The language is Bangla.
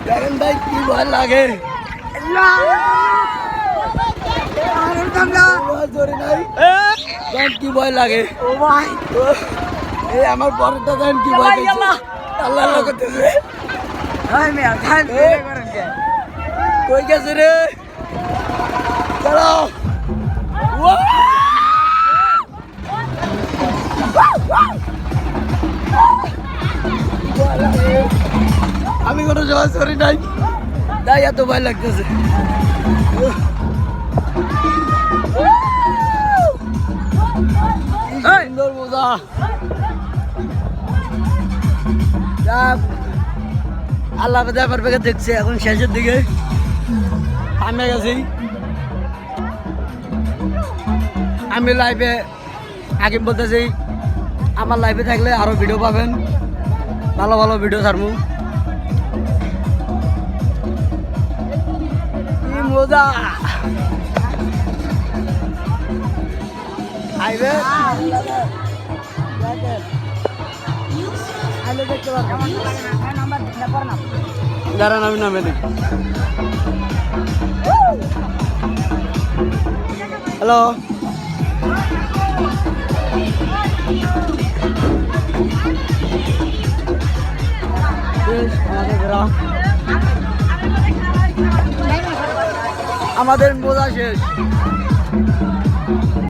দেখেন ভাই কি ভয় লাগে কি ভয় লাগে ও ভাই এই আমার বড়টা দেন কি ভয় আল্লাহ করতেছে কই গেছে রে চলো আমি কোনো জবাব করি নাই তাই এত ভয় লাগতেছে সুন্দর মজা আল্লাহ ব্যাপার বেগে দেখছে এখন শেষের দিকে থামে গেছি আমি লাইভে আগে বলতেছি আমার লাইভে থাকলে আরো ভিডিও পাবেন ভালো ভালো ভিডিও ছাড়বো কি মজা আইবে দাঁড়ান আমি নামে দেখি হ্যালো আমাদের মজা শেষ